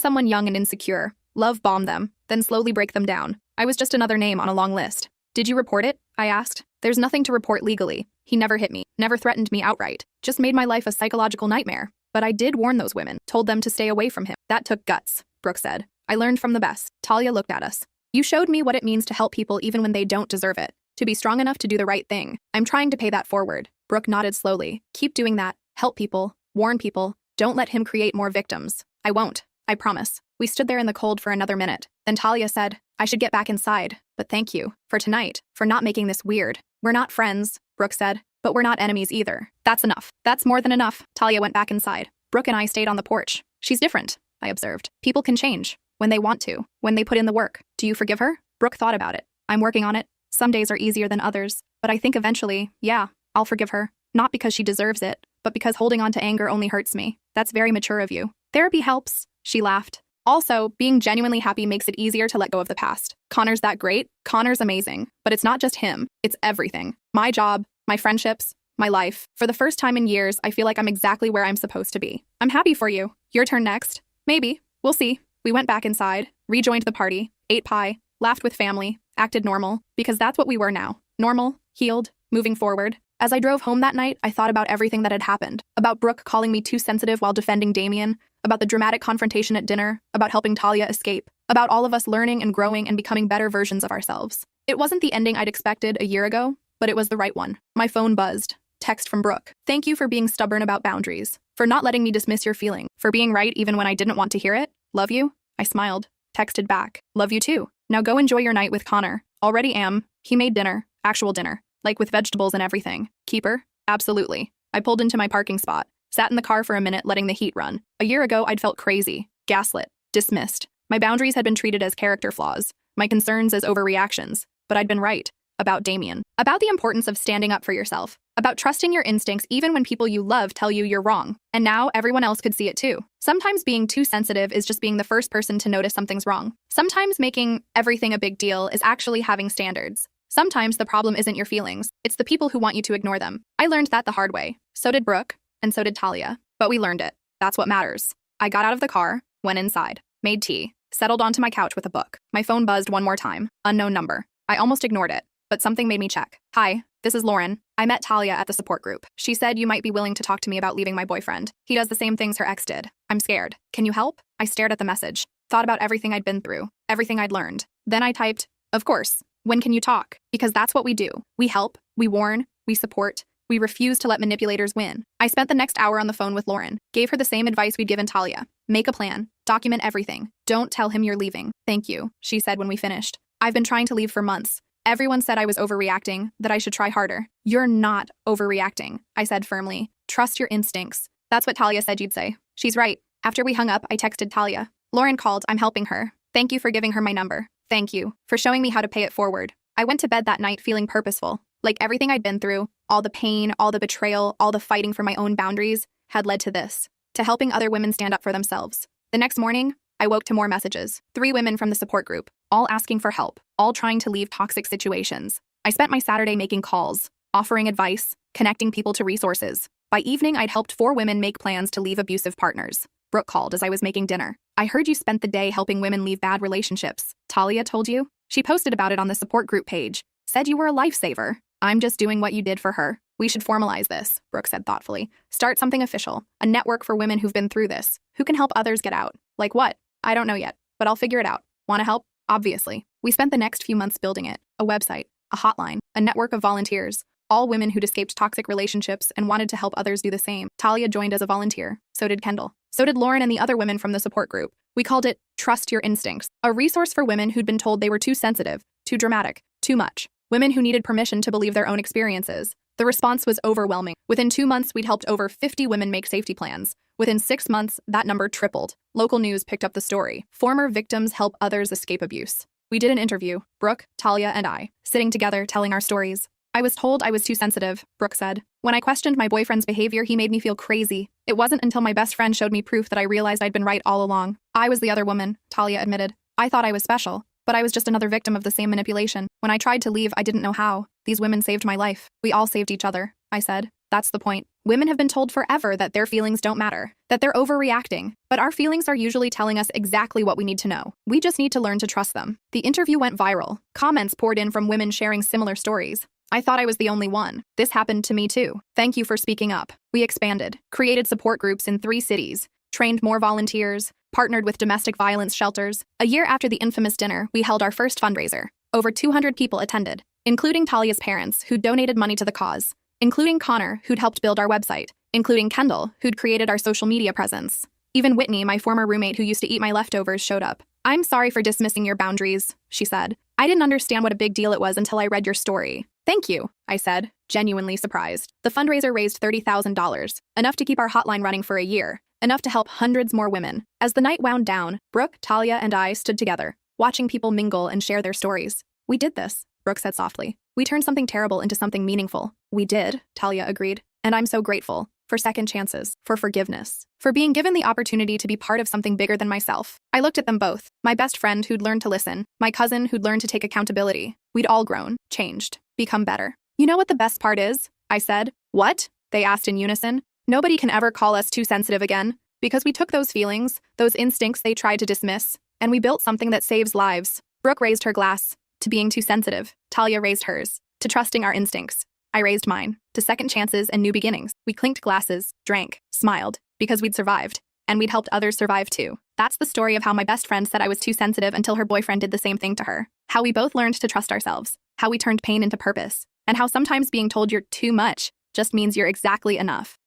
someone young and insecure, love bomb them, then slowly break them down. I was just another name on a long list. Did you report it? I asked. There's nothing to report legally. He never hit me, never threatened me outright, just made my life a psychological nightmare. But I did warn those women, told them to stay away from him. That took guts, Brooke said. I learned from the best. Talia looked at us. You showed me what it means to help people even when they don't deserve it, to be strong enough to do the right thing. I'm trying to pay that forward. Brooke nodded slowly. Keep doing that. Help people. Warn people. Don't let him create more victims. I won't. I promise. We stood there in the cold for another minute. Then Talia said, I should get back inside, but thank you for tonight, for not making this weird. We're not friends, Brooke said, but we're not enemies either. That's enough. That's more than enough. Talia went back inside. Brooke and I stayed on the porch. She's different, I observed. People can change when they want to, when they put in the work. Do you forgive her? Brooke thought about it. I'm working on it. Some days are easier than others, but I think eventually, yeah, I'll forgive her. Not because she deserves it, but because holding on to anger only hurts me. That's very mature of you. Therapy helps, she laughed. Also, being genuinely happy makes it easier to let go of the past. Connor's that great. Connor's amazing. But it's not just him. It's everything. My job, my friendships, my life. For the first time in years, I feel like I'm exactly where I'm supposed to be. I'm happy for you. Your turn next. Maybe. We'll see. We went back inside, rejoined the party, ate pie, laughed with family, acted normal, because that's what we were now. Normal, healed, moving forward. As I drove home that night, I thought about everything that had happened. About Brooke calling me too sensitive while defending Damien, about the dramatic confrontation at dinner, about helping Talia escape, about all of us learning and growing and becoming better versions of ourselves. It wasn't the ending I'd expected a year ago, but it was the right one. My phone buzzed. Text from Brooke. Thank you for being stubborn about boundaries, for not letting me dismiss your feeling, for being right even when I didn't want to hear it. Love you. I smiled. Texted back. Love you too. Now go enjoy your night with Connor. Already am. He made dinner. Actual dinner. Like with vegetables and everything. Keeper? Absolutely. I pulled into my parking spot. Sat in the car for a minute letting the heat run. A year ago, I'd felt crazy, gaslit, dismissed. My boundaries had been treated as character flaws, my concerns as overreactions. But I'd been right. About Damien. About the importance of standing up for yourself. About trusting your instincts even when people you love tell you you're wrong. And now everyone else could see it too. Sometimes being too sensitive is just being the first person to notice something's wrong. Sometimes making everything a big deal is actually having standards. Sometimes the problem isn't your feelings, it's the people who want you to ignore them. I learned that the hard way. So did Brooke. And so did Talia. But we learned it. That's what matters. I got out of the car, went inside, made tea, settled onto my couch with a book. My phone buzzed one more time. Unknown number. I almost ignored it, but something made me check. Hi, this is Lauren. I met Talia at the support group. She said you might be willing to talk to me about leaving my boyfriend. He does the same things her ex did. I'm scared. Can you help? I stared at the message, thought about everything I'd been through, everything I'd learned. Then I typed, of course. When can you talk? Because that's what we do. We help, we warn, we support. We refuse to let manipulators win. I spent the next hour on the phone with Lauren, gave her the same advice we'd given Talia. Make a plan. Document everything. Don't tell him you're leaving. Thank you, she said when we finished. I've been trying to leave for months. Everyone said I was overreacting, that I should try harder. You're not overreacting, I said firmly. Trust your instincts. That's what Talia said you'd say. She's right. After we hung up, I texted Talia. Lauren called. I'm helping her. Thank you for giving her my number. Thank you for showing me how to pay it forward. I went to bed that night feeling purposeful. Like everything I'd been through, all the pain, all the betrayal, all the fighting for my own boundaries, had led to this, to helping other women stand up for themselves. The next morning, I woke to more messages. 3 women from the support group, all asking for help, all trying to leave toxic situations. I spent my Saturday making calls, offering advice, connecting people to resources. By evening, I'd helped 4 women make plans to leave abusive partners. Brooke called as I was making dinner. I heard you spent the day helping women leave bad relationships. Talia told you? She posted about it on the support group page. Said you were a lifesaver. I'm just doing what you did for her. We should formalize this, Brooke said thoughtfully. Start something official, a network for women who've been through this, who can help others get out. Like what? I don't know yet, but I'll figure it out. Want to help? Obviously. We spent the next few months building it, a website, a hotline, a network of volunteers, all women who'd escaped toxic relationships and wanted to help others do the same. Talia joined as a volunteer. So did Kendall. So did Lauren and the other women from the support group. We called it Trust Your Instincts, a resource for women who'd been told they were too sensitive, too dramatic, too much. Women who needed permission to believe their own experiences. The response was overwhelming. Within 2 months, we'd helped over 50 women make safety plans. Within 6 months, that number tripled. Local news picked up the story. Former victims help others escape abuse. We did an interview, Brooke, Talia, and I, sitting together telling our stories. I was told I was too sensitive, Brooke said. When I questioned my boyfriend's behavior, he made me feel crazy. It wasn't until my best friend showed me proof that I realized I'd been right all along. I was the other woman, Talia admitted. I thought I was special. But I was just another victim of the same manipulation. When I tried to leave, I didn't know how. These women saved my life. We all saved each other, I said. That's the point. Women have been told forever that their feelings don't matter, that they're overreacting. But our feelings are usually telling us exactly what we need to know. We just need to learn to trust them. The interview went viral. Comments poured in from women sharing similar stories. I thought I was the only one. This happened to me too. Thank you for speaking up. We expanded, created support groups in 3 cities, trained more volunteers, partnered with domestic violence shelters. A year after the infamous dinner, we held our first fundraiser. Over 200 people attended, including Talia's parents, who donated money to the cause, including Connor, who'd helped build our website, including Kendall, who'd created our social media presence. Even Whitney, my former roommate who used to eat my leftovers, showed up. I'm sorry for dismissing your boundaries, she said. I didn't understand what a big deal it was until I read your story. Thank you, I said, genuinely surprised. The fundraiser raised $30,000, enough to keep our hotline running for a year, enough to help hundreds more women. As the night wound down, Brooke, Talia, and I stood together, watching people mingle and share their stories. We did this, Brooke said softly. We turned something terrible into something meaningful. We did, Talia agreed. And I'm so grateful. For second chances, for forgiveness, for being given the opportunity to be part of something bigger than myself. I looked at them both, my best friend who'd learned to listen, my cousin who'd learned to take accountability. We'd all grown, changed, become better. You know what the best part is? I said. What? They asked in unison. Nobody can ever call us too sensitive again, because we took those feelings, those instincts they tried to dismiss, and we built something that saves lives. Brooke raised her glass to being too sensitive. Talia raised hers to trusting our instincts. I raised mine to second chances and new beginnings. We clinked glasses, drank, smiled, because we'd survived, and we'd helped others survive too. That's the story of how my best friend said I was too sensitive until her boyfriend did the same thing to her. How we both learned to trust ourselves, how we turned pain into purpose, and how sometimes being told you're too much just means you're exactly enough.